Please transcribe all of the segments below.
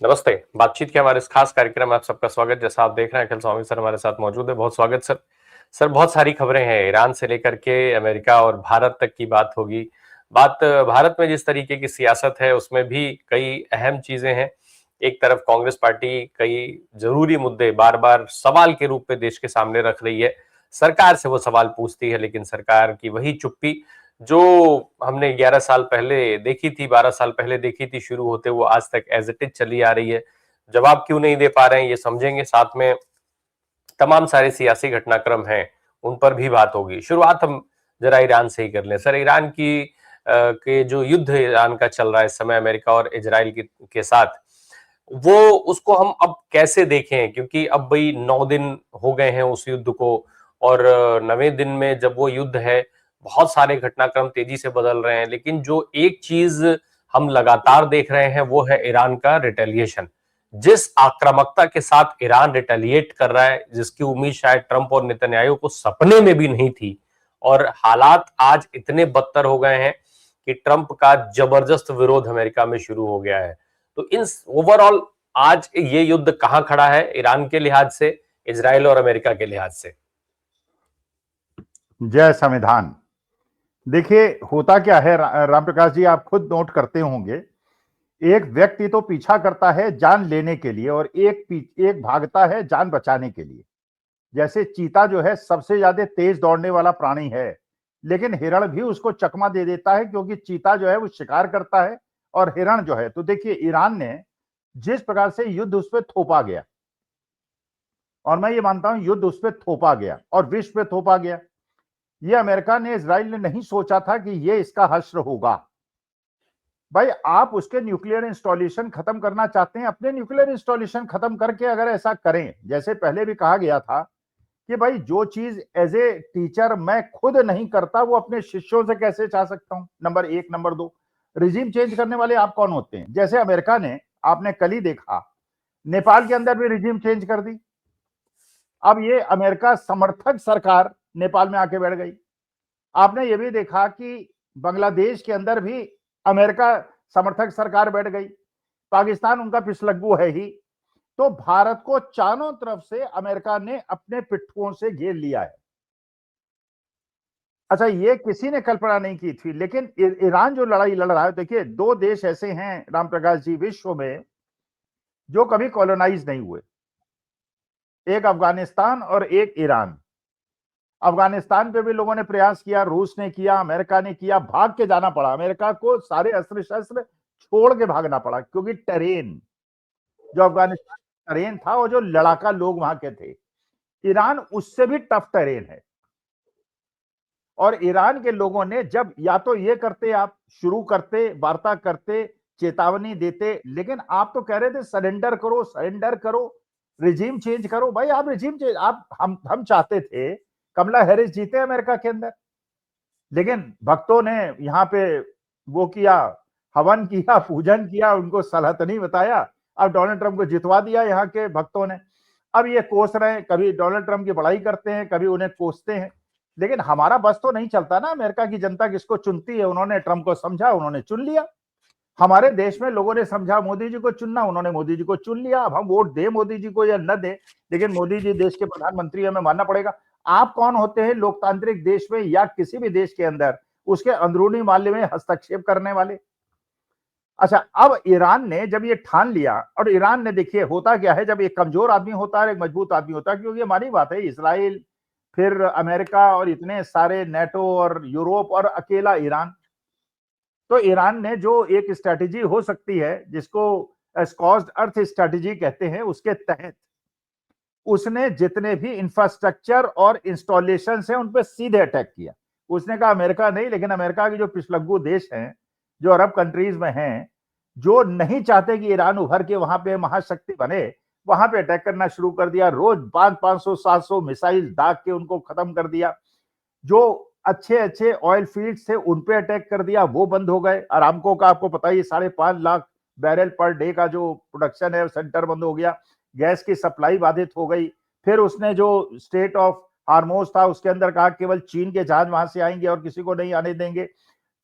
नमस्ते। बातचीत के हमारे इस खास कार्यक्रम में आप सबका स्वागत। जैसा आप देख रहे हैं, अखिल स्वामी सर हमारे साथ मौजूद है। बहुत स्वागत सर। सर, बहुत सारी खबरें हैं, ईरान से लेकर के अमेरिका और भारत तक की बात होगी। बात भारत में जिस तरीके की सियासत है उसमें भी कई अहम चीजें हैं। एक तरफ कांग्रेस पार्टी कई जरूरी मुद्दे बार बार सवाल के रूप में देश के सामने रख रही है। सरकार से वो सवाल पूछती है, लेकिन सरकार की वही चुप्पी जो हमने 11 साल पहले देखी थी, 12 साल पहले देखी थी शुरू होते, वो आज तक एज इट इज चली आ रही है। जवाब क्यों नहीं दे पा रहे हैं ये समझेंगे, साथ में तमाम सारे सियासी घटनाक्रम हैं उन पर भी बात होगी। शुरुआत हम जरा ईरान से ही कर लें। सर, ईरान की के जो युद्ध ईरान का चल रहा है इस समय अमेरिका और इजराइल के साथ, वो उसको हम अब कैसे देखें? क्योंकि अब भाई 9 दिन हो गए हैं उस युद्ध को, और 9वें दिन में जब वो युद्ध है, बहुत सारे घटनाक्रम तेजी से बदल रहे हैं, लेकिन जो एक चीज हम लगातार देख रहे हैं वो है ईरान का रिटेलिएशन। जिस आक्रामकता के साथ ईरान रिटेलिएट कर रहा है, जिसकी उम्मीद शायद ट्रंप और नेतन्याहू को सपने में भी नहीं थी, और हालात आज इतने बदतर हो गए हैं कि ट्रंप का जबरदस्त विरोध अमेरिका में शुरू हो गया है। तो इन ओवरऑल आज ये युद्ध कहां खड़ा है ईरान के लिहाज से, इजराइल और अमेरिका के लिहाज से? जय संविधान। देखिए, होता क्या है राम प्रकाश जी, आप खुद नोट करते होंगे, एक व्यक्ति तो पीछा करता है जान लेने के लिए और एक भागता है जान बचाने के लिए। जैसे चीता जो है सबसे ज्यादा तेज दौड़ने वाला प्राणी है, लेकिन हिरण भी उसको चकमा दे देता है, क्योंकि चीता जो है वो शिकार करता है और हिरण जो है, तो देखिए ईरान ने जिस प्रकार से युद्ध उस पर थोपा गया, और मैं ये मानता हूं युद्ध उस पर थोपा गया और विश्व पे थोपा गया। ये अमेरिका ने, इजराइल ने नहीं सोचा था कि ये इसका हश्र होगा। भाई, आप उसके न्यूक्लियर इंस्टॉलेशन खत्म करना चाहते हैं, अपने न्यूक्लियर इंस्टॉलेशन खत्म करके अगर ऐसा करें, जैसे पहले भी कहा गया था कि भाई जो चीज एज ए टीचर मैं खुद नहीं करता वो अपने शिष्यों से कैसे चाह सकता हूं, नंबर एक। नंबर दो, रिजीम चेंज करने वाले आप कौन होते हैं? जैसे अमेरिका ने, आपने कल ही देखा, नेपाल के अंदर भी रिजीम चेंज कर दी। अब ये अमेरिका समर्थक सरकार नेपाल में आके बैठ गई। आपने ये भी देखा कि बांग्लादेश के अंदर भी अमेरिका समर्थक सरकार बैठ गई। पाकिस्तान उनका पिछलग्गू है ही। तो भारत को चारों तरफ से अमेरिका ने अपने पिट्ठुओं से घेर लिया है। अच्छा, ये किसी ने कल्पना नहीं की थी, लेकिन ईरान जो लड़ाई लड़ रहा है, देखिए दो देश ऐसे हैं राम प्रकाश जी विश्व में जो कभी कॉलोनाइज नहीं हुए, एक अफगानिस्तान और एक ईरान। अफगानिस्तान पे भी लोगों ने प्रयास किया, रूस ने किया, अमेरिका ने किया, भाग के जाना पड़ा, अमेरिका को सारे अस्त्र शस्त्र छोड़ के भागना पड़ा, क्योंकि टेरेन जो अफगानिस्तान टेरेन था और जो लड़ाका लोग वहां के थे, ईरान उससे भी टफ टेरेन है। और ईरान के लोगों ने जब या तो ये करते, आप शुरू करते, वार्ता करते, चेतावनी देते, लेकिन आप तो कह रहे थे सरेंडर करो, सरेंडर करो, रिजीम चेंज करो। भाई आप रिजीम चेंज, आप हम चाहते थे कमला हैरिस जीते अमेरिका के अंदर, लेकिन भक्तों ने यहाँ पे वो किया, हवन किया, पूजन किया, उनको सलाहतनी बताया, अब डोनाल्ड ट्रंप को जितवा दिया यहाँ के भक्तों ने। अब ये कोस रहे हैं, कभी डोनाल्ड ट्रंप की बड़ाई करते हैं, कभी उन्हें कोसते हैं, लेकिन हमारा बस तो नहीं चलता ना। अमेरिका की जनता किसको चुनती है? उन्होंने ट्रंप को समझा, उन्होंने चुन लिया। हमारे देश में लोगों ने समझा मोदी जी को चुनना, उन्होंने मोदी जी को चुन लिया। अब हम वोट दे मोदी जी को या न दे, लेकिन मोदी जी देश के प्रधानमंत्री हमें मानना पड़ेगा। आप कौन होते हैं लोकतांत्रिक देश में या किसी भी देश के अंदर उसके अंदरूनी मामले में हस्तक्षेप करने वाले? अच्छा, अब ईरान ने जब ये ठान लिया, और ईरान ने, देखिए होता क्या है, जब एक कमजोर आदमी होता है, एक मजबूत आदमी होता है, क्योंकि हमारी बात है इसराइल, फिर अमेरिका और इतने सारे नेटो और यूरोप और अकेला ईरान। तो ईरान ने जो एक स्ट्रेटेजी हो सकती है जिसको स्कॉज्ड अर्थ स्ट्रेटेजी कहते हैं, उसके तहत उसने जितने भी इंफ्रास्ट्रक्चर और इंस्टॉलेशन है उन पर सीधे अटैक किया। उसने कहा अमेरिका नहीं, लेकिन अमेरिका के जो पिछलग्गू देश हैं, जो अरब कंट्रीज में हैं, जो नहीं चाहते कि ईरान उभर के वहां पे महाशक्ति बने, वहां पे अटैक करना शुरू कर दिया। रोज 500-700 मिसाइल दाग के उनको खत्म कर दिया। जो अच्छे अच्छे ऑयल फील्ड्स थे उन पे अटैक कर दिया, वो बंद हो गए। अरामको का आपको पता ही, 5.5 लाख बैरल पर डे का जो प्रोडक्शन है सेंटर बंद हो गया, गैस की सप्लाई बाधित हो गई। फिर उसने जो स्टेट ऑफ हार्मोज था उसके अंदर कहा केवल चीन के जहाज वहां से आएंगे और किसी को नहीं आने देंगे।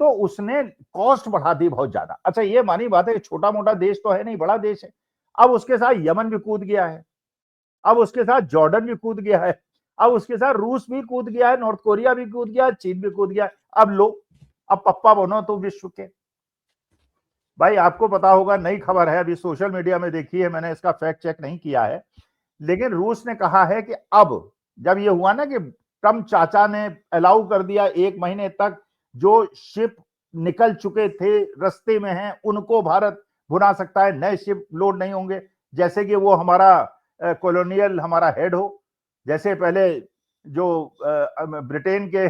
तो उसने कॉस्ट बढ़ा दी बहुत ज्यादा। अच्छा, ये मानी बात है, छोटा मोटा देश तो है नहीं, बड़ा देश है। अब उसके साथ यमन भी कूद गया है, अब उसके साथ जॉर्डन भी कूद गया है, अब उसके साथ रूस भी कूद गया है, नॉर्थ कोरिया भी कूद गया है, चीन भी कूद गया है। अब लो, अब पप्पा बनो तो विश्व के। भाई आपको पता होगा, नई खबर है, अभी सोशल मीडिया में देखी है, मैंने इसका फैक्ट चेक नहीं किया है, लेकिन रूस ने कहा है कि अब जब ये हुआ ना कि ट्रम्प चाचा ने अलाउ कर दिया 1 महीने तक जो शिप निकल चुके थे रास्ते में हैं उनको भारत भुना सकता है, नए शिप लोड नहीं होंगे, जैसे कि वो हमारा कॉलोनियल हमारा हेड हो, जैसे पहले जो ब्रिटेन के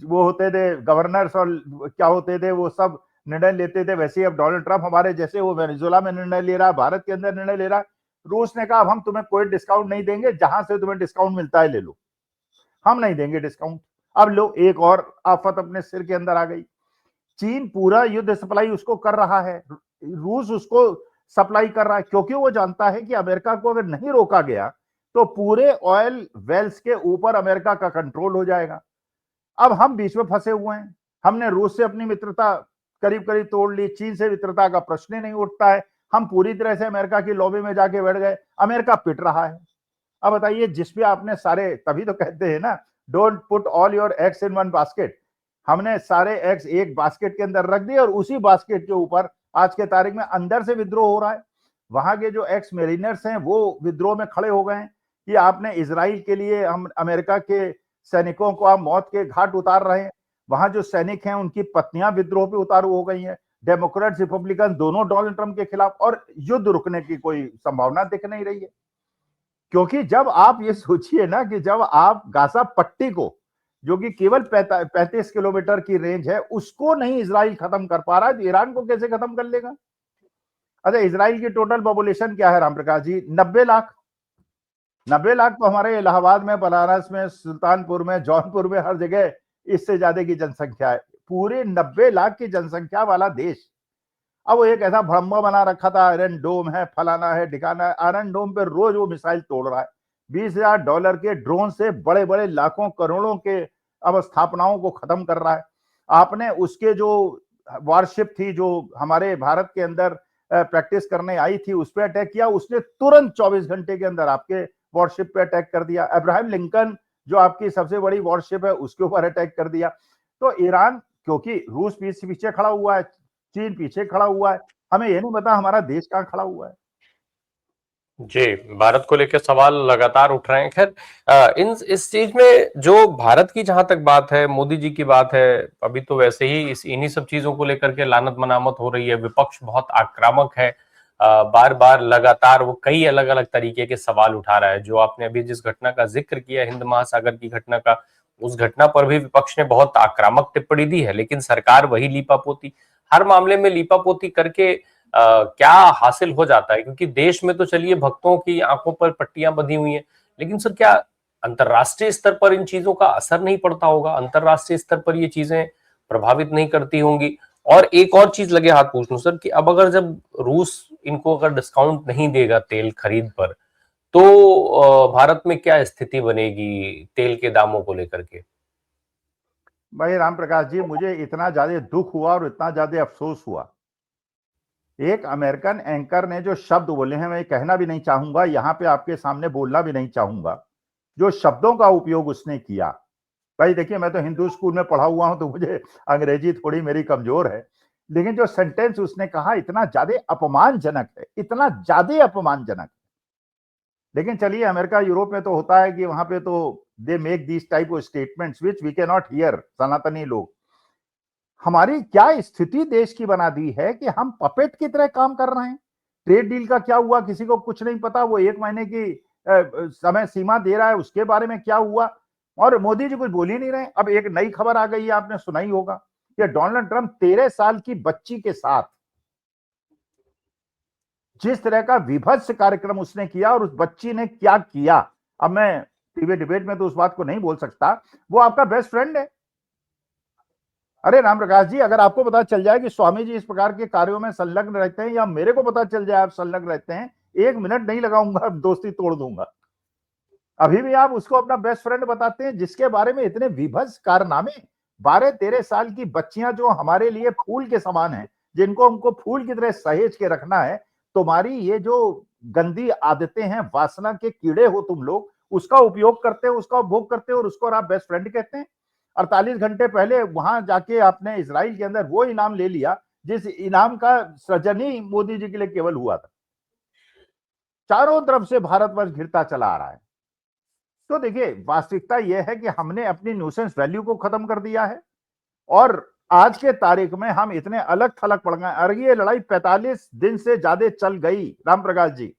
वो होते थे गवर्नर्स और क्या होते थे वो सब निर्णय लेते थे, वैसे ही अब डोनाल्ड ट्रंप हमारे जैसे वो वेनेजुएला में निर्णय ले रहा है, भारत के अंदर निर्णय ले रहा है। रूस ने कहा अब हम तुम्हें कोई डिस्काउंट नहीं देंगे, जहां से तुम्हें डिस्काउंट मिलता है ले लो, हम नहीं देंगे डिस्काउंट। अब लो, एक और आफत अपने सिर के अंदर आ गई। चीन पूरा युद्ध सप्लाई उसको कर रहा है, रूस उसको सप्लाई कर रहा है, क्योंकि वो जानता है कि अमेरिका को अगर नहीं रोका गया तो पूरे ऑयल वेल्स के ऊपर अमेरिका का कंट्रोल हो जाएगा। अब हम बीच में फंसे हुए हैं, हमने रूस से अपनी मित्रता करीब करीब तोड़ ली, चीन से मित्रता का प्रश्न ही नहीं उठता है, हम पूरी तरह से अमेरिका की लॉबी में जाके बैठ गए, अमेरिका पिट रहा है। अब बताइए, जिस पे आपने सारे, तभी तो कहते हैं ना, don't put all your eggs in one basket, हमने सारे एग्स एक बास्केट के अंदर रख दिए और उसी बास्केट के ऊपर आज के तारीख में अंदर से विद्रोह हो रहा है। वहां के जो एक्स मेरिनर्स हैं वो विद्रोह में खड़े हो गए हैं कि आपने इजराइल के लिए हम अमेरिका के सैनिकों को आप मौत के घाट उतार रहे हैं। वहां जो सैनिक हैं उनकी पत्नियां विद्रोह पे उतारू हो गई हैं, डेमोक्रेट्स रिपब्लिकन दोनों डोनाल्ड ट्रंप के खिलाफ, और युद्ध रुकने की कोई संभावना दिख नहीं रही है। क्योंकि जब आप ये सोचिए ना कि जब आप गाजा पट्टी को, जो कि केवल 35 किलोमीटर की रेंज है, उसको नहीं इजराइल खत्म कर पा रहा है, तो ईरान को कैसे खत्म कर लेगा? अच्छा, इजराइल की टोटल पॉपुलेशन क्या है रामप्रकाश जी? 90 लाख। 90 लाख तो हमारे इलाहाबाद में, बनारस में, सुल्तानपुर में, जौनपुर में, हर जगह इससे ज्यादा की जनसंख्या है। पूरे 90 लाख की जनसंख्या वाला देश, अब वो एक ऐसा भड़म्बा बना रखा था, आयरन डोम है, फलाना है, ठिकाना है, आयरन डोम पे रोज वो मिसाइल तोड़ रहा है, $20,000 के ड्रोन से बड़े बड़े लाखों करोड़ों के अब स्थापनाओं को खत्म कर रहा है। आपने उसके जो वारशिप थी जो हमारे भारत के अंदर प्रैक्टिस करने आई थी, उस पर अटैक किया, उसने तुरंत 24 घंटे के अंदर आपके वॉरशिप पे अटैक कर दिया। अब्राहम लिंकन जो आपकी सबसे बड़ी वॉरशिप है उसके ऊपर अटैक कर दिया। तो ईरान, क्योंकि रूस पीछे खड़ा हुआ है, चीन पीछे खड़ा हुआ है, हमें ये नहीं पता हमारा देश कहां खड़ा हुआ है। जी, भारत को लेकर सवाल लगातार उठ रहे हैं। खैर इस चीज में जो भारत की जहां तक बात है, मोदी जी की बात है, अभी तो वैसे ही इन्हीं सब चीजों को लेकर के लानत मनामत हो रही है, विपक्ष बहुत आक्रामक है, बार बार लगातार वो कई अलग अलग तरीके के सवाल उठा रहा है। जो आपने अभी जिस घटना का जिक्र किया, हिंद महासागर की घटना का, उस घटना पर भी विपक्ष ने बहुत आक्रामक टिप्पणी दी है, लेकिन सरकार वही लीपापोती, हर मामले में लीपापोती करके क्या हासिल हो जाता है? क्योंकि देश में तो चलिए भक्तों की आंखों पर पट्टियां बंधी हुई हैं, लेकिन सर क्या अंतरराष्ट्रीय स्तर पर इन चीजों का असर नहीं पड़ता होगा? अंतरराष्ट्रीय स्तर पर ये चीजें प्रभावित नहीं करती होंगी? और एक और चीज लगे हाथ पूछ लूं सर, कि अब अगर जब रूस इनको अगर डिस्काउंट नहीं देगा तेल खरीद पर, तो भारत में क्या स्थिति बनेगी तेल के दामों को लेकर के? भाई राम प्रकाश जी, मुझे इतना ज्यादा दुख हुआ और इतना ज्यादा अफसोस हुआ, एक अमेरिकन एंकर ने जो शब्द बोले हैं, मैं कहना भी नहीं चाहूंगा, यहां पे आपके सामने बोलना भी नहीं चाहूंगा, जो शब्दों का उपयोग उसने किया। भाई देखिए, मैं तो हिंदू स्कूल में पढ़ा हुआ हूं, तो मुझे अंग्रेजी थोड़ी मेरी कमजोर है, लेकिन जो सेंटेंस उसने कहा इतना ज्यादा अपमानजनक है, इतना ज्यादा अपमानजनक। लेकिन चलिए, अमेरिका यूरोप में तो होता है कि वहां पे तो they make this type of statements which we can not hear, सनातनी लोग। हमारी क्या स्थिति देश की बना दी है कि हम पपेट की तरह काम कर रहे हैं। ट्रेड डील का क्या हुआ किसी को कुछ नहीं पता, वो 1 महीने की समय सीमा दे रहा है, उसके बारे में क्या हुआ, और मोदी जी कुछ बोल ही नहीं रहे। अब एक नई खबर आ गई है, आपने सुना ही होगा कि डोनाल्ड ट्रंप 13 साल की बच्ची के साथ जिस तरह का विभत्स कार्यक्रम उसने किया, और उस बच्ची ने क्या किया, अब मैं टीवी डिबेट में तो उस बात को नहीं बोल सकता, वो आपका बेस्ट फ्रेंड है। अरे राम प्रकाश जी, अगर आपको पता चल जाए कि स्वामी जी इस प्रकार के कार्यों में संलग्न रहते हैं, या मेरे को पता चल जाए आप संलग्न रहते हैं, 1 मिनट नहीं लगाऊंगा, दोस्ती तोड़ दूंगा। अभी भी आप उसको अपना बेस्ट फ्रेंड बताते हैं, जिसके बारे में इतने विभत्स कारनामे। 12-13 साल की बच्चियां जो हमारे लिए फूल के समान हैं, जिनको हमको फूल की तरह सहेज के रखना है, तुम्हारी ये जो गंदी आदतें हैं, वासना के कीड़े हो तुम लोग, उसका उपयोग करते हो, उसका उपभोग करते हो और उसको आप बेस्ट फ्रेंड कहते हैं। 48 घंटे पहले वहां जाके आपने इजराइल के अंदर वो इनाम ले लिया जिस इनाम का सृजन ही मोदी जी के लिए केवल हुआ था। चारों तरफ से भारतवर्ष घिरता चला आ रहा है। तो देखिए, वास्तविकता यह है कि हमने अपनी न्यूसेंस वैल्यू को खत्म कर दिया है और आज के तारीख में हम इतने अलग थलग पड़ गए। अरे ये लड़ाई 45 दिन से ज्यादा चल गई राम प्रकाश जी,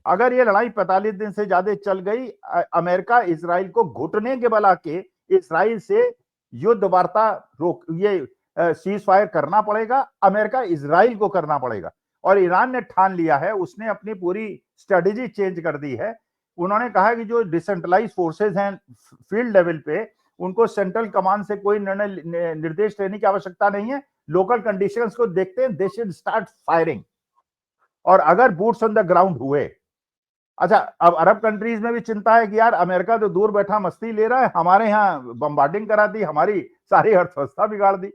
अगर ये लड़ाई 45 दिन से ज्यादा चल गई, अमेरिका इजराइल को घुटने के बल आके इजराइल से युद्ध वार्ता रोक, ये सीज फायर करना पड़ेगा, अमेरिका इजराइल को करना पड़ेगा। और ईरान ने ठान लिया है, उसने अपनी पूरी स्ट्रेटेजी चेंज कर दी है। उन्होंने कहा कि जो डिसेंट्रलाइज फोर्सेज हैं फील्ड लेवल पे, उनको सेंट्रल कमांड से कोई निर्देश लेने की आवश्यकता नहीं है, लोकल कंडीशंस को देखते हैं, दे शुड स्टार्ट फायरिंग। और अगर बूट्स ऑन द ग्राउंड हुए, अच्छा अब अरब कंट्रीज में भी चिंता है कि यार अमेरिका तो दूर बैठा मस्ती ले रहा है, हमारे यहाँ बम्बार्डिंग करा दी, हमारी सारी अर्थव्यवस्था बिगाड़ दी।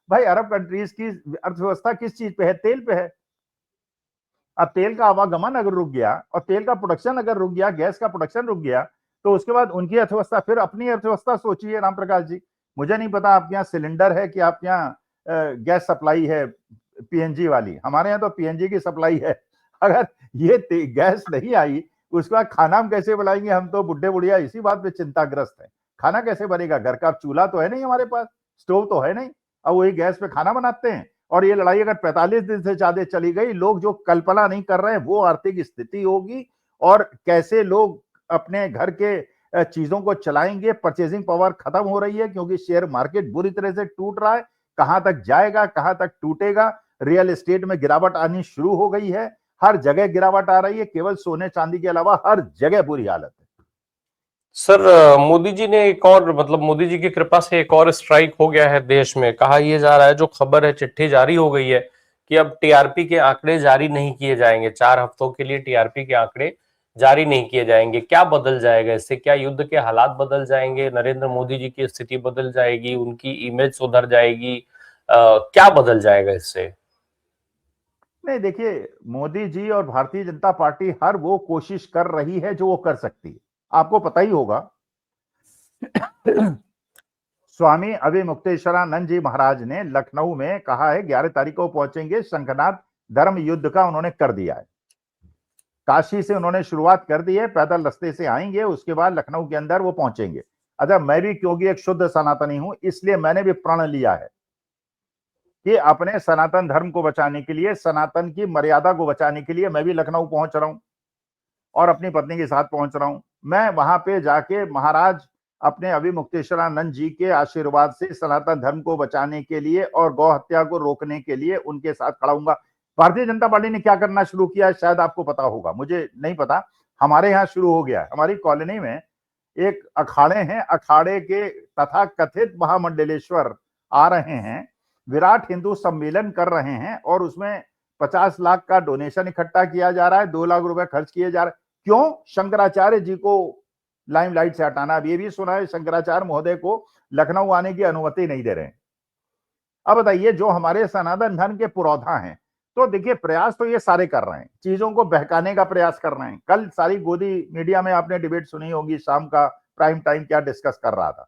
भाई अरब कंट्रीज की अर्थव्यवस्था किस चीज पे है? तेल पे है। अब तेल का आवागमन अगर रुक गया और तेल का प्रोडक्शन अगर रुक गया, गैस का प्रोडक्शन रुक गया, तो उसके बाद उनकी अर्थव्यवस्था, फिर अपनी अर्थव्यवस्था सोचिए राम प्रकाश जी। मुझे नहीं पता आपके यहाँ सिलेंडर है कि आपके यहाँ गैस सप्लाई है पीएनजी वाली, हमारे यहाँ तो पीएनजी की सप्लाई है। अगर ये गैस नहीं आई, उसके बाद खाना हम कैसे बनाएंगे? हम तो बुढ़े बुढ़िया इसी बात पे चिंताग्रस्त है, खाना कैसे बनेगा? घर का चूल्हा तो है नहीं हमारे पास, स्टोव तो है नहीं, अब वही गैस पे खाना बनाते हैं। और ये लड़ाई अगर 45 दिन से ज्यादा चली गई, लोग जो कल्पना नहीं कर रहे हैं वो आर्थिक स्थिति होगी और कैसे लोग अपने घर के चीजों को चलाएंगे। परचेजिंग पावर खत्म हो रही है क्योंकि शेयर मार्केट बुरी तरह से टूट रहा है, कहां तक जाएगा, कहां तक टूटेगा। रियल एस्टेट में गिरावट आनी शुरू हो गई है, हर जगह गिरावट आ रही है, केवल सोने चांदी के अलावा हर जगह बुरी हालत है। सर मोदी जी ने एक और, मतलब मोदी जी की कृपा से एक और स्ट्राइक हो गया है देश में। कहा यह जा रहा है, जो खबर है, चिट्ठी जारी हो गई है कि अब टीआरपी के आंकड़े जारी नहीं किए जाएंगे, 4 हफ्तों के लिए टीआरपी के आंकड़े जारी नहीं किए जाएंगे। क्या बदल जाएगा इससे? क्या युद्ध के हालात बदल जाएंगे? नरेंद्र मोदी जी की स्थिति बदल जाएगी? उनकी इमेज सुधर जाएगी? क्या बदल जाएगा इससे? नहीं देखिए, मोदी जी और भारतीय जनता पार्टी हर वो कोशिश कर रही है जो वो कर सकती है। आपको पता ही होगा स्वामी अभिमुक्तेश्वरानंद जी महाराज ने लखनऊ में कहा है 11 तारीख को पहुंचेंगे, शंखनाद धर्म युद्ध का उन्होंने कर दिया है। काशी से उन्होंने शुरुआत कर दी है, पैदल रास्ते से आएंगे, उसके बाद लखनऊ के अंदर वो पहुंचेंगे। अच्छा, मैं भी क्योंकि एक शुद्ध सनातनी हूं, इसलिए मैंने भी प्रण लिया है कि अपने सनातन धर्म को बचाने के लिए, सनातन की मर्यादा को बचाने के लिए मैं भी लखनऊ पहुंच रहा हूं और अपनी पत्नी के साथ पहुंच रहा हूं। मैं वहां पे जाके महाराज अपने अभिमुक्तेश्वरानंद जी के आशीर्वाद से सनातन धर्म को बचाने के लिए और गौ हत्या को रोकने के लिए उनके साथ खड़ा हूंगा। भारतीय जनता पार्टी ने क्या करना शुरू किया है शायद आपको पता होगा, मुझे नहीं पता। हमारे यहाँ शुरू हो गया है, हमारी कॉलोनी में एक अखाड़े हैं, अखाड़े के तथा कथित महामंडलेश्वर आ रहे हैं, विराट हिंदू सम्मेलन कर रहे हैं और उसमें 50 लाख का डोनेशन इकट्ठा किया जा रहा है, 2 लाख रुपए खर्च किए जा रहे हैं। क्यों? शंकराचार्य जी को लाइमलाइट से हटाना। अब ये भी सुना है शंकराचार्य महोदय को लखनऊ आने की अनुमति नहीं दे रहे हैं। अब बताइए, जो हमारे सनातन धर्म के पुरोधा हैं, तो देखिए प्रयास तो ये सारे कर रहे हैं, चीजों को बहकाने का प्रयास कर रहे हैं। कल सारी गोदी मीडिया में आपने डिबेट सुनी होगी, शाम का प्राइम टाइम क्या डिस्कस कर रहा था।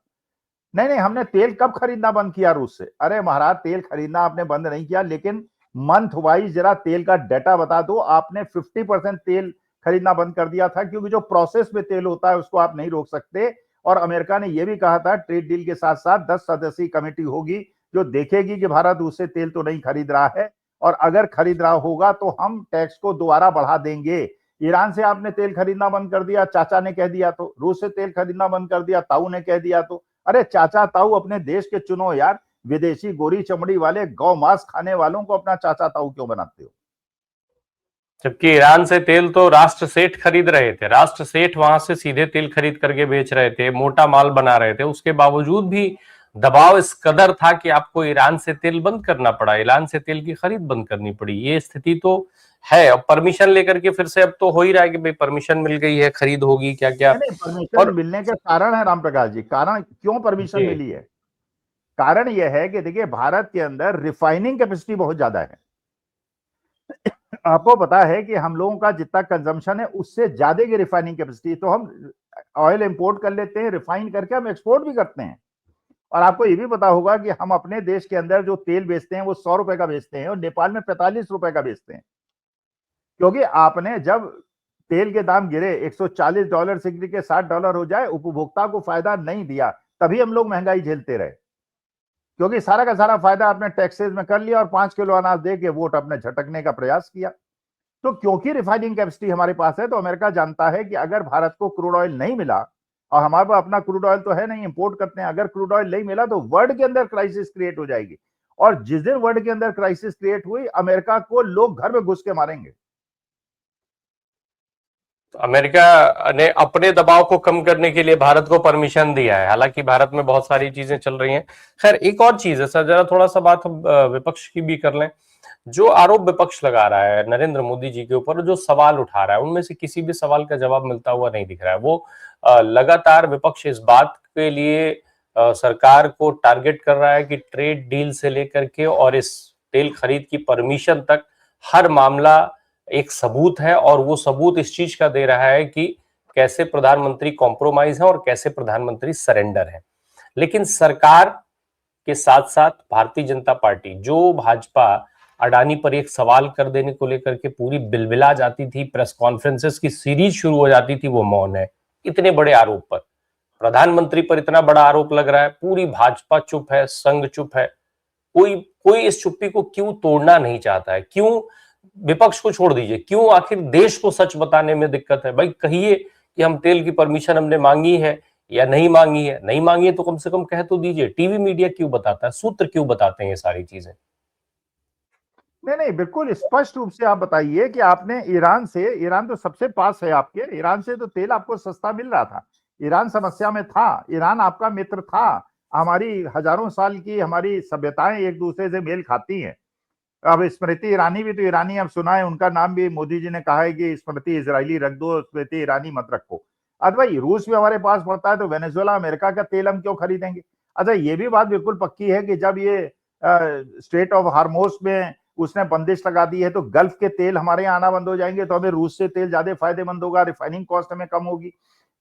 नहीं नहीं, हमने तेल कब खरीदना बंद किया रूस से? अरे महाराज, तेल खरीदना आपने बंद नहीं किया, लेकिन मंथ वाइज जरा तेल का डाटा बता दो। आपने 50% तेल खरीदना बंद कर दिया था क्योंकि जो प्रोसेस में तेल होता है उसको आप नहीं रोक सकते। और अमेरिका ने यह भी कहा था ट्रेड डील के साथ साथ 10 सदस्यीय कमेटी होगी जो देखेगी कि भारत उससे तेल तो नहीं खरीद रहा है, और अगर खरीद रहा होगा तो हम टैक्स को दोबारा बढ़ा देंगे। ईरान से आपने तेल खरीदना बंद कर दिया, चाचा ने कह दिया तो। रूस से तेल खरीदना बंद कर दिया, ताऊ ने कह दिया तो। अरे चाचा ताऊ अपने देश के चुनो यार, विदेशी गोरी चमड़ी वाले गौ मांस खाने वालों को अपना चाचा ताऊ क्यों बनाते हो? जबकि ईरान से तेल तो राष्ट्र सेठ खरीद रहे थे, राष्ट्र सेठ वहां से सीधे तेल खरीद करके बेच रहे थे, मोटा माल बना रहे थे। उसके बावजूद भी दबाव इस कदर था कि आपको ईरान से तेल बंद करना पड़ा, ईरान से तेल की खरीद बंद करनी पड़ी। ये स्थिति तो है। अब परमिशन लेकर के फिर से अब तो हो ही रहा है कि भाई परमिशन मिल गई है, खरीद होगी, क्या क्या। नहीं नहीं, परमिशन और मिलने के कारण है राम प्रकाश जी, कारण क्यों परमिशन जी, मिली है? कारण यह है कि देखिए भारत के अंदर रिफाइनिंग कैपेसिटी बहुत ज्यादा है। आपको पता है कि हम लोगों का जितना कंजम्पशन है उससे ज्यादा की रिफाइनिंग कैपेसिटी, तो हम ऑयल इंपोर्ट कर लेते हैं, रिफाइन करके हम एक्सपोर्ट भी करते हैं। और आपको ये भी पता होगा कि हम अपने देश के अंदर जो तेल बेचते हैं वो 100 रुपए का बेचते हैं और नेपाल में 45 रुपए का बेचते हैं, क्योंकि आपने जब तेल के दाम गिरे $140 से गिर के $60 हो जाए, उपभोक्ता को फायदा नहीं दिया, तभी हम लोग महंगाई झेलते रहे, क्योंकि सारा का सारा फायदा आपने टैक्सेस में कर लिया और 5 किलो अनाज दे के वोट अपने झटकने का प्रयास किया। तो क्योंकि रिफाइनिंग कैपेसिटी हमारे पास है, तो अमेरिका जानता है कि अगर भारत को क्रूड ऑयल नहीं मिला, और हमारे पास अपना क्रूड ऑयल तो है नहीं, इंपोर्ट करते हैं, अगर क्रूड ऑयल नहीं मिला तो वर्ल्ड के अंदर क्राइसिस क्रिएट हो जाएगी। और जिस दिन वर्ल्ड के अंदर क्राइसिस क्रिएट हुई, अमेरिका को लोग घर में घुस के मारेंगे। अमेरिका ने अपने दबाव को कम करने के लिए भारत को परमिशन दिया है, हालांकि भारत में बहुत सारी चीजें चल रही हैं। खैर, एक और चीज है सर, जरा थोड़ा सा बात हम विपक्ष की भी कर लें। जो आरोप विपक्ष लगा रहा है नरेंद्र मोदी जी के ऊपर, जो सवाल उठा रहा है, उनमें से किसी भी सवाल का जवाब मिलता हुआ नहीं दिख रहा है। वो लगातार विपक्ष इस बात के लिए सरकार को टारगेट कर रहा है कि ट्रेड डील से लेकर के और इस तेल खरीद की परमिशन तक हर मामला एक सबूत है, और वो सबूत इस चीज का दे रहा है कि कैसे प्रधानमंत्री कॉम्प्रोमाइज है और कैसे प्रधानमंत्री सरेंडर है। लेकिन सरकार के साथ साथ भारतीय जनता पार्टी, जो भाजपा अडानी पर एक सवाल कर देने को लेकर के पूरी बिलबिला जाती थी, प्रेस कॉन्फ्रेंसेस की सीरीज शुरू हो जाती थी, वो मौन है इतने बड़े आरोप पर। प्रधानमंत्री पर इतना बड़ा आरोप लग रहा है, पूरी भाजपा चुप है, संघ चुप है। कोई कोई इस चुप्पी को क्यों तोड़ना नहीं चाहता है? क्यों? विपक्ष को छोड़ दीजिए, क्यों आखिर देश को सच बताने में दिक्कत है? भाई कहिए कि हम तेल की परमिशन हमने मांगी है या नहीं मांगी है। नहीं मांगी है तो कम से कम कह तो दीजिए। टीवी मीडिया क्यों बताता है? सूत्र क्यों बताते हैं ये सारी चीजें? नहीं नहीं, बिल्कुल स्पष्ट रूप से आप बताइए कि आपने ईरान से, ईरान तो सबसे पास है आपके, ईरान से तो तेल आपको सस्ता मिल रहा था। ईरान समस्या में था, ईरान आपका मित्र था। हमारी हजारों साल की हमारी सभ्यताएं एक दूसरे से मेल खाती हैं। अब स्मृति ईरानी भी तो ईरानी, अब सुना है उनका नाम भी मोदी जी ने कहा है कि स्मृति इजरायली रख दो, स्मृति ईरानी मत रखो। अच्छा भाई, रूस भी हमारे पास पड़ता है, तो वेनेजुएला अमेरिका का तेल हम क्यों खरीदेंगे? अच्छा, ये भी बात बिल्कुल पक्की है कि जब ये स्ट्रेट ऑफ हार्मोस में उसने बंदिश लगा दी है, तो गल्फ के तेल हमारे यहाँ आना बंद हो जाएंगे, तो हमें रूस से तेल ज्यादा फायदेमंद होगा, रिफाइनिंग कॉस्ट हमें कम होगी।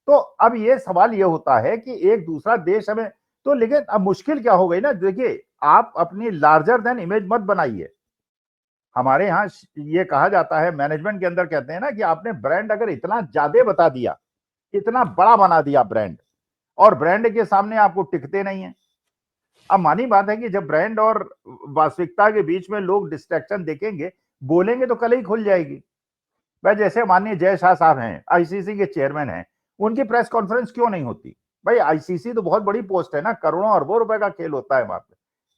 तो अब ये सवाल ये होता है कि एक दूसरा देश हमें, तो लेकिन अब मुश्किल क्या हो गई ना, देखिए आप अपनी लार्जर देन इमेज मत बनाइए। हमारे यहाँ ये कहा जाता है, मैनेजमेंट के अंदर कहते हैं ना, कि आपने ब्रांड अगर इतना ज्यादा बता दिया, इतना बड़ा बना दिया ब्रांड, और ब्रांड के सामने आपको टिकते नहीं है। अब मानी बात है कि जब ब्रांड और वास्तविकता के बीच में लोग डिस्ट्रैक्शन देखेंगे, बोलेंगे तो कल ही खुल जाएगी। भाई जैसे माननीय जय शाह साहब हैं, आईसीसी के चेयरमैन हैं, उनकी प्रेस कॉन्फ्रेंस क्यों नहीं होती? भाई आईसीसी तो बहुत बड़ी पोस्ट है ना, करोड़ों अरबों रुपए का खेल होता है वहां पे,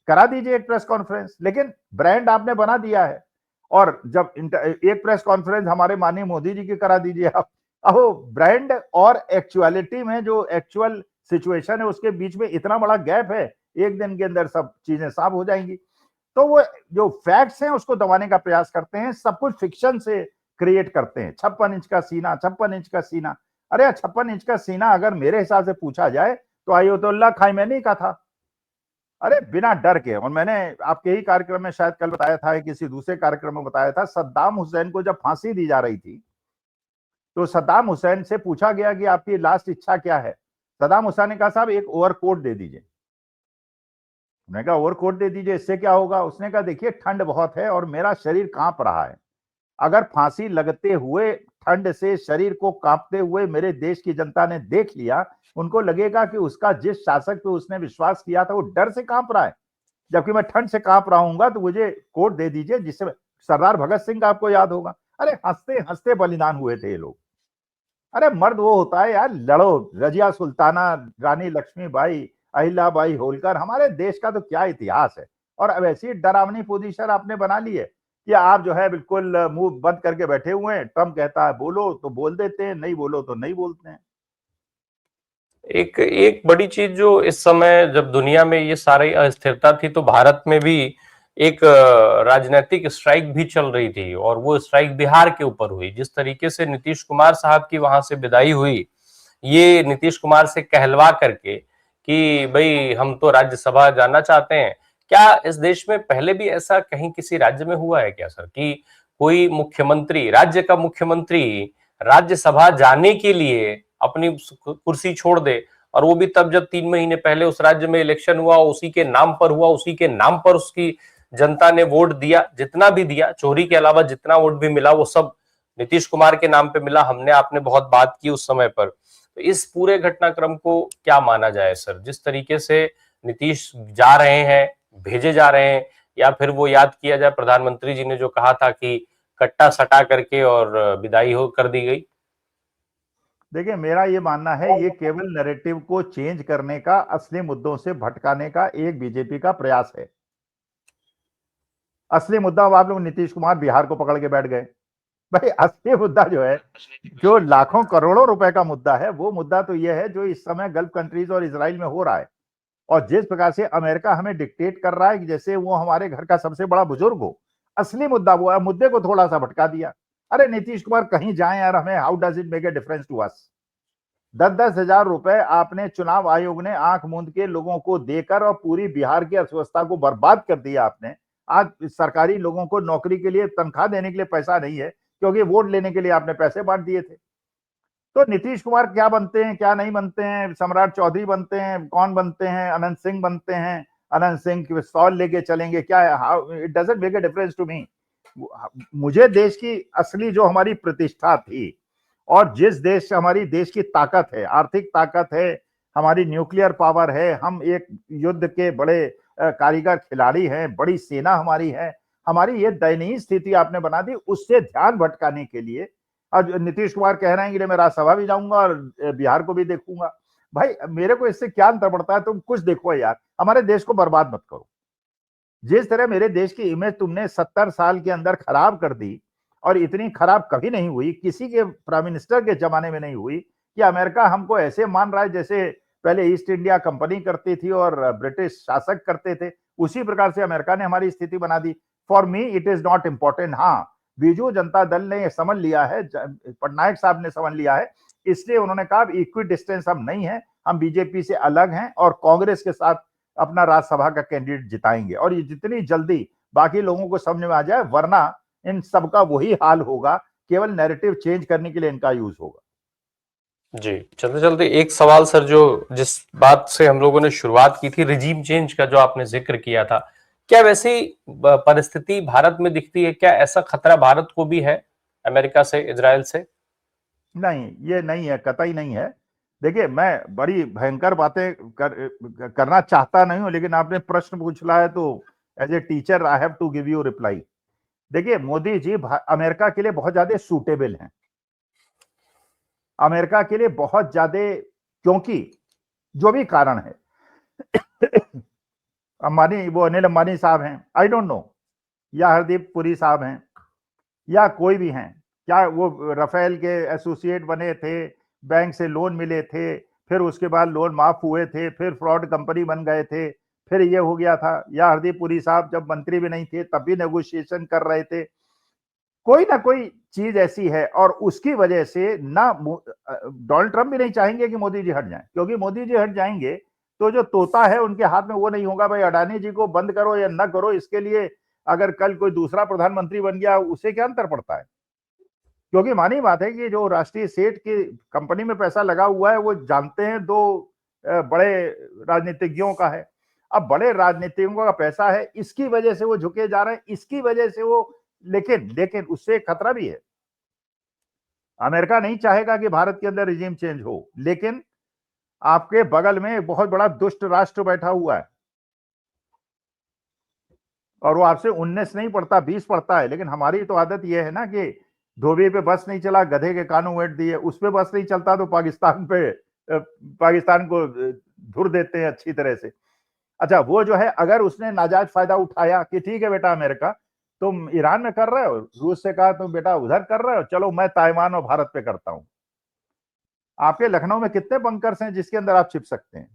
करा दीजिए एक प्रेस कॉन्फ्रेंस। लेकिन ब्रांड आपने बना दिया है, और जब एक प्रेस कॉन्फ्रेंस हमारे माननीय मोदी जी की करा दीजिए आप। अब ब्रांड और एक्चुअलिटी में जो एक्चुअल सिचुएशन है उसके बीच में इतना बड़ा गैप है, एक दिन के अंदर सब चीजें साफ हो जाएंगी। तो वो जो फैक्ट्स हैं उसको दबाने का प्रयास करते हैं, सब कुछ फिक्शन से क्रिएट करते हैं। 56 इंच का सीना, 56 इंच का सीना। अरे 56 इंच का सीना अगर मेरे हिसाब से पूछा जाए तो अयतुल्ला खामेनी का था। अरे बिना डर के, और मैंने आपके ही कार्यक्रम में शायद कल बताया था, किसी दूसरे कार्यक्रम में बताया था, सद्दाम हुसैन को जब फांसी दी जा रही थी तो सद्दाम हुसैन से पूछा गया कि आपकी लास्ट इच्छा क्या है। सद्दाम हुसैन ने कहा साहब एक ओवरकोट दे दीजिए। उन्होंने कहा ओवरकोट दे दीजिए, इससे क्या होगा? उसने कहा देखिए ठंड बहुत है और मेरा शरीर कांप रहा है, अगर फांसी लगते हुए ठंड से शरीर को कांपते हुए मेरे देश की जनता ने देख लिया, उनको लगेगा कि उसका जिस शासक पे उसने विश्वास किया था वो डर से कांप रहा है, जबकि मैं ठंड से कांप रहा हूँ, तो मुझे कोट दे दीजिए जिससे सरदार भगत सिंह का आपको याद होगा। अरे हंसते हंसते बलिदान हुए थे ये लोग। अरे मर्द वो होता है यार, लड़ो। रजिया सुल्ताना, रानी लक्ष्मीबाई, अहिल्याबाई होलकर, हमारे देश का तो क्या इतिहास है। और अब ऐसी डरावनी पोजीशन आपने बना ली है कि आप जो है बिल्कुल मुंह बंद करके बैठे हुए हैं। ट्रम्प कहता है बोलो तो बोल देते हैं, नहीं बोलो तो नहीं बोलते हैं। एक एक बड़ी चीज जो इस समय जब दुनिया में ये सारी अस्थिरता थी, तो भारत में भी एक राजनीतिक स्ट्राइक भी चल रही थी, और वो स्ट्राइक बिहार के ऊपर हुई। जिस तरीके से नीतीश कुमार साहब की वहां से विदाई हुई, ये नीतीश कुमार से कहलवा करके कि भाई हम तो राज्यसभा जाना चाहते हैं। क्या इस देश में पहले भी ऐसा कहीं किसी राज्य में हुआ है क्या सर, कि कोई मुख्यमंत्री, राज्य का मुख्यमंत्री राज्यसभा जाने के लिए अपनी कुर्सी छोड़ दे, और वो भी तब जब 3 महीने पहले उस राज्य में इलेक्शन हुआ, उसी के नाम पर हुआ, उसी के नाम पर उसकी जनता ने वोट दिया, जितना भी दिया, चोरी के अलावा जितना वोट भी मिला वो सब नीतीश कुमार के नाम पे मिला। हमने आपने बहुत बात की उस समय पर। तो इस पूरे घटनाक्रम को क्या माना जाए सर, जिस तरीके से नीतीश जा रहे हैं, भेजे जा रहे हैं, या फिर वो याद किया जाए प्रधानमंत्री जी ने जो कहा था कि कट्टा सटा करके और विदाई हो कर दी गई? देखिए, मेरा ये मानना है ये केवल नैरेटिव को चेंज करने का, असली मुद्दों से भटकाने का एक बीजेपी का प्रयास है। असली मुद्दा, अब आप लोग नीतीश कुमार बिहार को पकड़ के बैठ गए। भाई असली मुद्दा जो है, जो लाखों करोड़ों रुपए का मुद्दा है, वो मुद्दा तो ये है जो इस समय गल्फ कंट्रीज और इजराइल में हो रहा है, और जिस प्रकार से अमेरिका हमें डिक्टेट कर रहा है कि जैसे वो हमारे घर का सबसे बड़ा बुजुर्ग हो। असली मुद्दा वो है, मुद्दे को थोड़ा सा भटका दिया। अरे नीतीश कुमार कहीं जाए यार, हमें how does it make a difference to us? 10-10 हजार रुपए आपने चुनाव आयोग ने आंख मूंद के लोगों को देकर और पूरी बिहार की अर्थव्यवस्था को बर्बाद कर दिया आपने। आज सरकारी लोगों को नौकरी के लिए, तनख्वाह देने के लिए पैसा नहीं है, क्योंकि वोट लेने के लिए आपने पैसे बांट दिए थे। तो नीतीश कुमार क्या बनते हैं, क्या नहीं बनते हैं, सम्राट चौधरी बनते हैं, कौन बनते हैं, अनंत सिंह बनते हैं, अनंत सिंह की सॉल लेके चलेंगे क्या है, it doesn't make a difference to me. मुझे देश की असली जो हमारी प्रतिष्ठा थी, और जिस देश, हमारी देश की ताकत है, आर्थिक ताकत है, हमारी न्यूक्लियर पावर है, हम एक युद्ध के बड़े कारीगर खिलाड़ी हैं, बड़ी सेना हमारी है, हमारी ये दयनीय स्थिति आपने बना दी। उससे ध्यान भटकाने के लिए आज नीतीश कुमार कह रहे हैं कि मैं राज्यसभा भी जाऊंगा और बिहार को भी देखूंगा। भाई मेरे को इससे क्या अंतर पड़ता है? तुम कुछ देखो यार, हमारे देश को बर्बाद मत करो। जिस तरह मेरे देश की इमेज तुमने 70 साल के अंदर खराब कर दी, और इतनी खराब कभी नहीं हुई, किसी के प्राइम मिनिस्टर के जमाने में नहीं हुई, कि अमेरिका हमको ऐसे मान रहा है जैसे पहले ईस्ट इंडिया कंपनी करती थी और ब्रिटिश शासक करते थे। उसी प्रकार से अमेरिका ने हमारी स्थिति बना दी। For me it is not important. हाँ, बीजू जनता दल ने यह समझ लिया है, पटनायक साहब ने समझ लिया है, इसलिए उन्होंने कहा इक्वी डिस्टेंस हम नहीं है, हम बीजेपी से अलग हैं और कांग्रेस के साथ अपना राज्यसभा का कैंडिडेट जिताएंगे। और ये जितनी जल्दी बाकी लोगों को समझ में आ जाए, वरना इन सबका वही हाल होगा, केवल नैरेटिव चेंज करने के लिए इनका यूज होगा। जी, चलते चलते एक सवाल सर, जो जिस बात से हम लोगों ने शुरुआत की थी, रिजीम चेंज का जो आपने जिक्र किया था, क्या वैसी परिस्थिति भारत में दिखती है? क्या ऐसा खतरा भारत को भी है अमेरिका से, इजराइल से? नहीं, ये नहीं है, कतई नहीं है। देखिए, मैं बड़ी भयंकर बातें करना चाहता नहीं हूं, लेकिन आपने प्रश्न पूछा है तो as a teacher I have to give you reply. देखिए, मोदी जी अमेरिका के लिए बहुत ज्यादा सूटेबल हैं, अमेरिका के लिए बहुत ज्यादा, क्योंकि जो भी कारण है अंबानी, वो अनिल अंबानी साहब हैं, आई डोंट नो, या हरदीप पुरी साहब हैं, या कोई भी हैं, क्या वो राफेल के एसोसिएट बने थे, बैंक से लोन मिले थे, फिर उसके बाद लोन माफ हुए थे, फिर फ्रॉड कंपनी बन गए थे, फिर ये हो गया था, या हरदीप पुरी साहब जब मंत्री भी नहीं थे तब भी नेगोशिएशन कर रहे थे। कोई ना कोई चीज ऐसी है, और उसकी वजह से ना डोनाल्ड ट्रंप भी नहीं चाहेंगे कि मोदी जी हट जाएं, क्योंकि मोदी जी हट जाएंगे तो जो तोता है उनके हाथ में वो नहीं होगा। भाई अडानी जी को बंद करो या न करो, इसके लिए अगर कल कोई दूसरा प्रधानमंत्री बन गया, उससे क्या अंतर पड़ता है? क्योंकि मानी बात है कि जो राष्ट्रीय सेठ की कंपनी में पैसा लगा हुआ है, वो जानते हैं, दो बड़े राजनीतिज्ञों का है। अब बड़े राजनीतिज्ञों का पैसा है, इसकी वजह से वो झुके जा रहे हैं, इसकी वजह से वो, लेकिन उससे एक खतरा भी है। अमेरिका नहीं चाहेगा कि भारत के अंदर रिजीम चेंज हो, लेकिन आपके बगल में एक बहुत बड़ा दुष्ट राष्ट्र बैठा हुआ है, और वो आपसे 19 नहीं पढ़ता, 20 पढ़ता है। लेकिन हमारी तो आदत यह है ना कि धोबी पे बस नहीं चला, गधे के कानों वेट दिए, उस पे बस नहीं चलता तो पाकिस्तान को धुर देते हैं अच्छी तरह से। अच्छा, वो जो है, अगर उसने नाजायज फायदा उठाया कि ठीक है बेटा अमेरिका, तुम ईरान में कर रहे हो, रूस से कहा तुम बेटा उधर कर रहे हो, चलो मैं ताइवान और भारत पे करता हूं। आपके लखनऊ में कितने बंकर्स हैं जिसके अंदर आप छिप सकते हैं?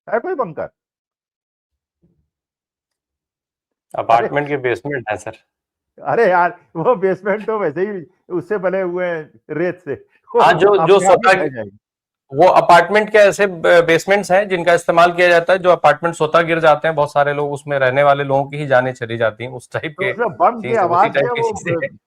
है कोई बंकर? अपार्टमेंट के बेसमेंट है सर। अरे यार, वो बेसमेंट तो वैसे ही उससे बने हुए हैं रेत से, हाँ, जो स्वतः, जाएगी। वो अपार्टमेंट के ऐसे बेसमेंट्स हैं जिनका इस्तेमाल किया जाता है, जो अपार्टमेंट स्वतः गिर जाते हैं, बहुत सारे लोग उसमें रहने वाले लोगों की ही जानें चली जाती हैं, उस टाइप तो के उसमें बम की चीज, उसी आवाज टाइप से की वो चीजें हैं।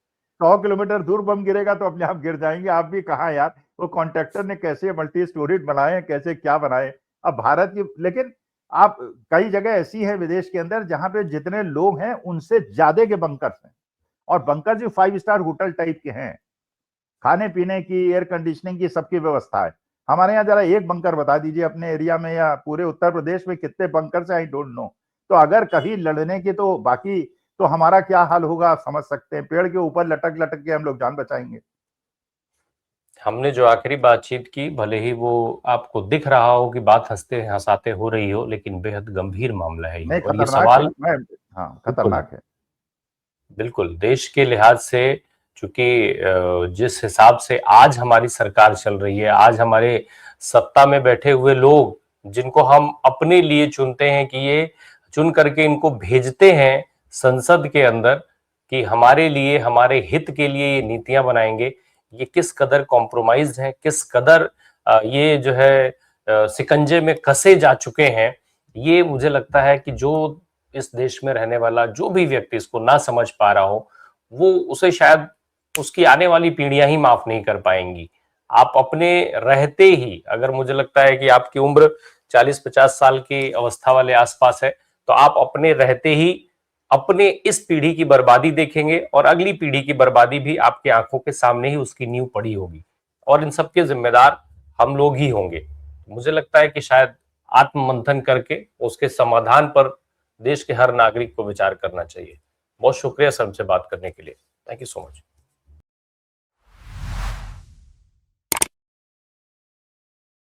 100 किलोमीटर दूर बम गिरेगा तो अपने आप गिर जाएंगे। आप भी कहा यार, वो कॉन्ट्रैक्टर ने कैसे मल्टी स्टोरीड बनाए, कैसे क्या बनाए। अब भारत की, लेकिन आप कई जगह ऐसी है विदेश के अंदर जहां पे जितने लोग हैं उनसे ज्यादा के बंकर्स हैं, और बंकर भी 5 स्टार होटल टाइप के हैं। खाने पीने की, एयर कंडीशनिंग की, सबकी व्यवस्था है। हमारे यहाँ जरा एक बंकर बता दीजिए अपने एरिया में या पूरे उत्तर प्रदेश में कितने बंकर से, आई डोंट नो। तो अगर कभी लड़ने की, तो बाकी तो हमारा क्या हाल होगा आप समझ सकते हैं। पेड़ के ऊपर लटक लटक के हम लोग जान बचाएंगे। हमने जो आखिरी बातचीत की, भले ही वो आपको दिख रहा हो कि बात हंसते हंसाते हो रही हो, लेकिन बेहद गंभीर मामला है ये। नहीं, और ये खतरनाक है। सवाल मैं, हाँ, बिल्कुल, खतरनाक है। बिल्कुल देश के लिहाज से, चूंकि जिस हिसाब से आज हमारी सरकार चल रही है, आज हमारे सत्ता में बैठे हुए लोग जिनको हम अपने लिए चुनते हैं, कि ये चुन करके इनको भेजते हैं संसद के अंदर कि हमारे लिए, हमारे हित के लिए ये नीतियां बनाएंगे, ये किस कदर कॉम्प्रोमाइज हैं, किस कदर ये जो है सिकंजे में कसे जा चुके हैं। ये मुझे लगता है कि जो इस देश में रहने वाला जो भी व्यक्ति इसको ना समझ पा रहा हो, वो उसे शायद उसकी आने वाली पीढ़ियां ही माफ नहीं कर पाएंगी। आप अपने रहते ही, अगर मुझे लगता है कि आपकी उम्र 40-50 साल की अवस्था वाले आसपास है, तो आप अपने रहते ही अपने इस पीढ़ी की बर्बादी देखेंगे, और अगली पीढ़ी की बर्बादी भी आपकी आंखों के सामने ही उसकी नींव पड़ी होगी, और इन सबके जिम्मेदार हम लोग ही होंगे। मुझे लगता है कि शायद आत्ममंथन करके उसके समाधान पर देश के हर नागरिक को विचार करना चाहिए। बहुत शुक्रिया सर, हमसे बात करने के लिए। Thank you so much.